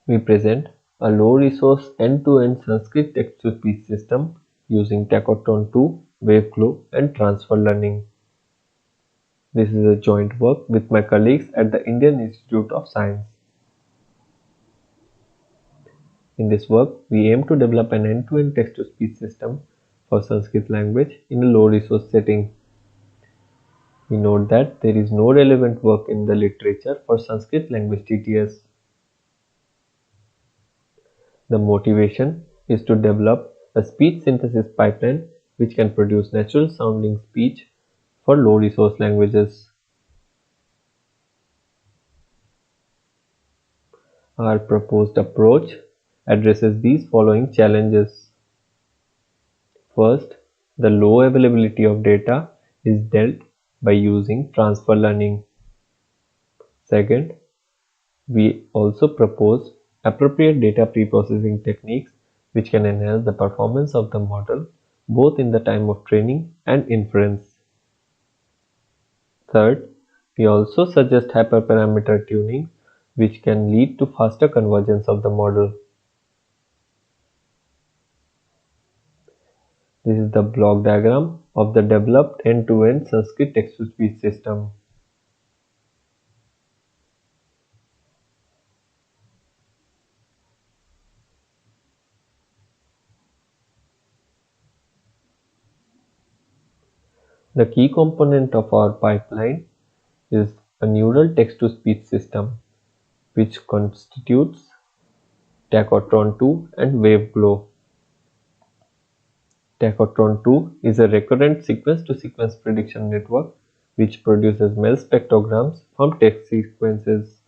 We present a low-resource end-to-end Sanskrit text-to-speech system using Tacotron2, WaveGlow, and transfer learning. This is a joint work with my colleagues at the Indian Institute of Science. In this work, we aim to develop an end-to-end text-to-speech system for Sanskrit language in a low-resource setting. We note that there is no relevant work in the literature for Sanskrit language TTS. The motivation is to develop a speech synthesis pipeline which can produce natural sounding speech for low resource languages. Our proposed approach addresses these following challenges. First, the low availability of data is dealt by using transfer learning. Second, we also propose appropriate data preprocessing techniques which can enhance the performance of the model both in the time of training and inference. Third, we also suggest hyperparameter tuning which can lead to faster convergence of the model. This is the block diagram of the developed end-to-end Sanskrit text-to-speech system. The key component of our pipeline is a neural text-to-speech system which constitutes Tacotron2 and WaveGlow. Tacotron2 is a recurrent sequence-to-sequence prediction network which produces MEL spectrograms from text sequences.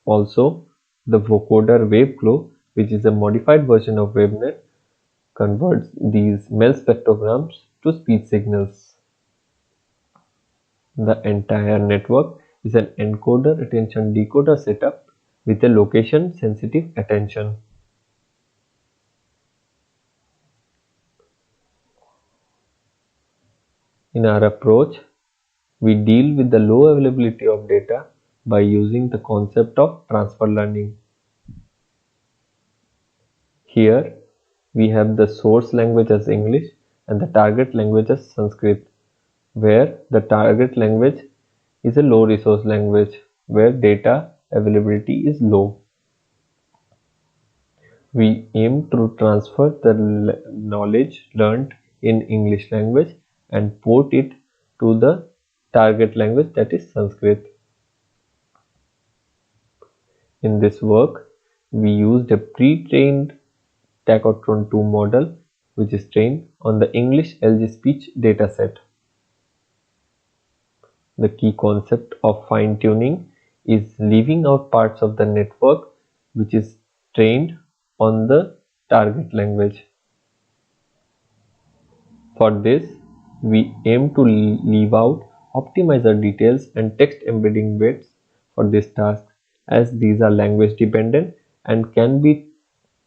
Also, the vocoder WaveGlow, which is a modified version of WaveNet, converts these MEL spectrograms to speech signals. The entire network is an encoder attention decoder setup with a location sensitive attention. In our approach, we deal with the low availability of data by using the concept of transfer learning. Here, we have the source language as English and the target language as Sanskrit, where the target language is a low resource language where data availability is low. We aim to transfer the knowledge learned in English language and port it to the target language, that is Sanskrit. In this work, we used a pre-trained Tacotron2 model which is trained on the English LG speech dataset. The key concept of fine-tuning is leaving out parts of the network which is trained on the target language. For this, we aim to leave out optimizer details and text embedding bits for this task, as these are language dependent and can be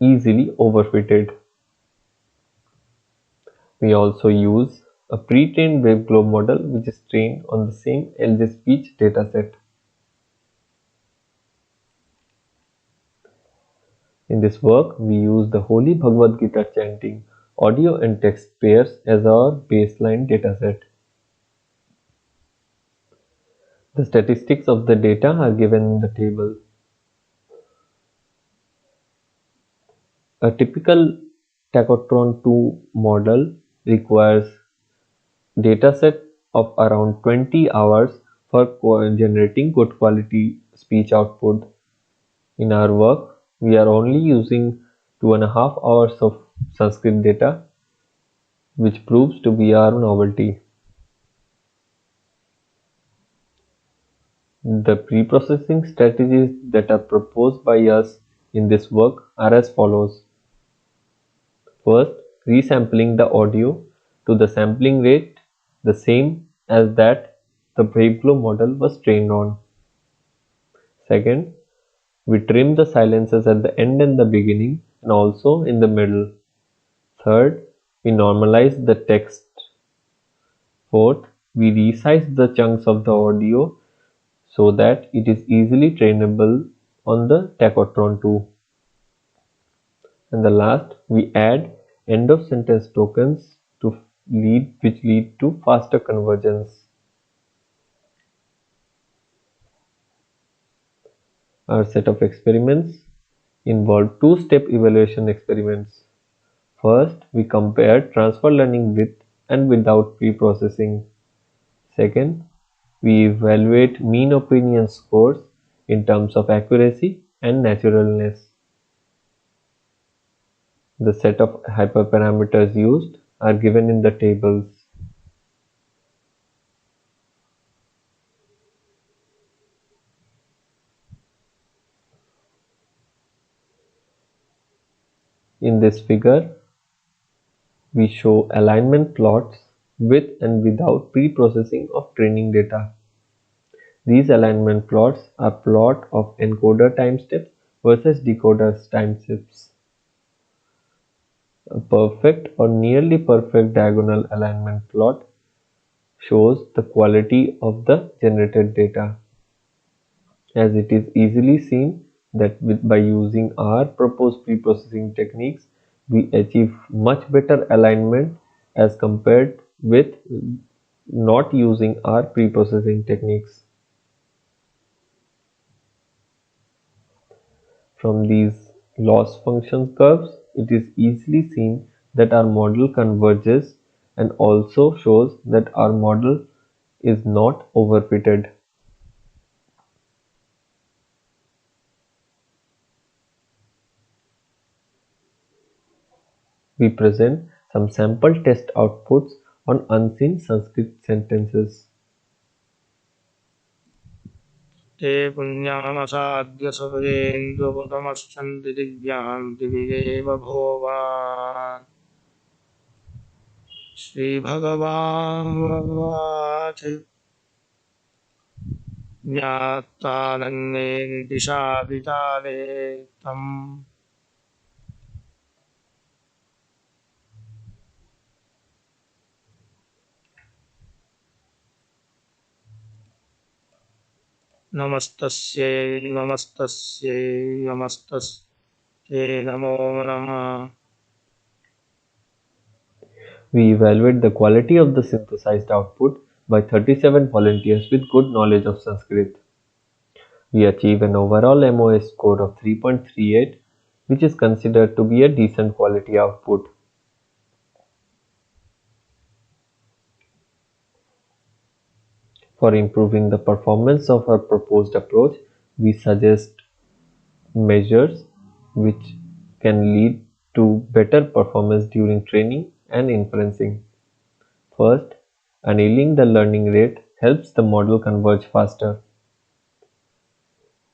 easily overfitted. We also use a pre-trained WaveGlow model which is trained on the same LG speech dataset. In this work, we use the Holy Bhagavad Gita chanting audio and text pairs as our baseline dataset. The statistics of the data are given in the table. A typical Tacotron2 model requires dataset of around 20 hours for generating good quality speech output. In our work, we are only using 2.5 hours of Sanskrit data, which proves to be our novelty. The pre-processing strategies that are proposed by us in this work are as follows. First, resampling the audio to the sampling rate the same as that the WaveGlow model was trained on. Second, we trim the silences at the end and the beginning and also in the middle. Third, we normalize the text. Fourth, we resize the chunks of the audio so that it is easily trainable on the Tacotron2. And the last, we add end of sentence tokens which lead to faster convergence. Our set of experiments involve two-step evaluation experiments. First, we compare transfer learning with and without pre-processing. Second, we evaluate mean opinion scores in terms of accuracy and naturalness. The set of hyperparameters used are given in the tables. In this figure, we show alignment plots with and without pre-processing of training data. These alignment plots are plot of encoder time steps versus decoder's time steps. A perfect or nearly perfect diagonal alignment plot shows the quality of the generated data, as it is easily seen that by using our proposed pre-processing techniques, we achieve much better alignment as compared with not using our pre-processing techniques. From these loss function curves, it is easily seen that our model converges and also shows that our model is not overfitted. We present some sample test outputs on unseen Sanskrit sentences. Te punyamasadya savendravatamasyanti divyam diviyeva bhova. Shri Bhagavan Vavati Jnata Disha Vitale Tam Namastasye Namastasye Namastasye Namo Namah. We evaluate the quality of the synthesized output by 37 volunteers with good knowledge of Sanskrit. We achieve an overall MOS score of 3.38, which is considered to be a decent quality output. For improving the performance of our proposed approach, we suggest measures which can lead to better performance during training and inferencing. First, annealing the learning rate helps the model converge faster.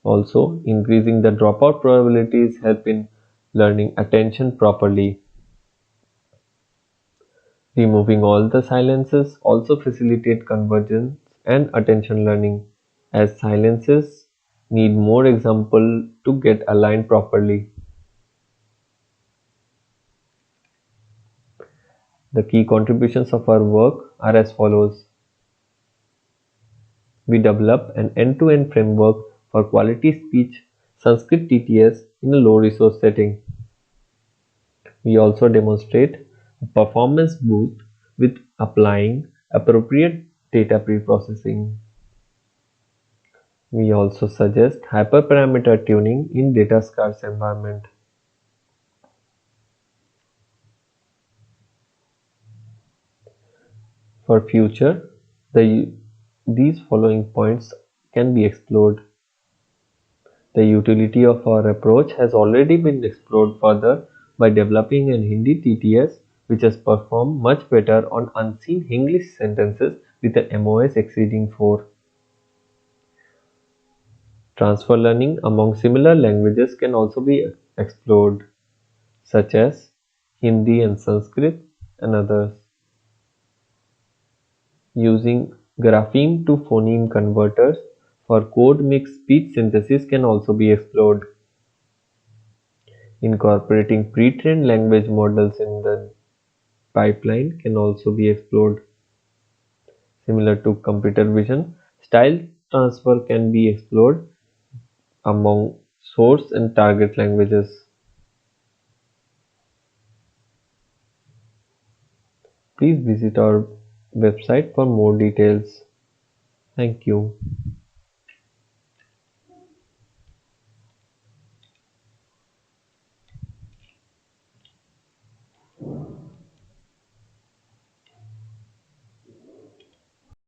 Also, increasing the dropout probabilities help in learning attention properly. Removing all the silences also facilitate convergence and attention learning, as silences need more example to get aligned properly. The key contributions of our work are as follows. We develop an end-to-end framework for quality speech Sanskrit TTS in a low resource setting. We also demonstrate a performance boost with applying appropriate data pre-processing. We also suggest hyperparameter tuning in data scarce environment. For future, these following points can be explored. The utility of our approach has already been explored further by developing an Hindi TTS which has performed much better on unseen English sentences with an MOS exceeding 4. Transfer learning among similar languages can also be explored, such as Hindi and Sanskrit and others. Using grapheme to phoneme converters for code mix speech synthesis can also be explored. Incorporating pre-trained language models in the pipeline can also be explored. Similar to computer vision, style transfer can be explored among source and target languages. Please visit our website for more details. Thank you.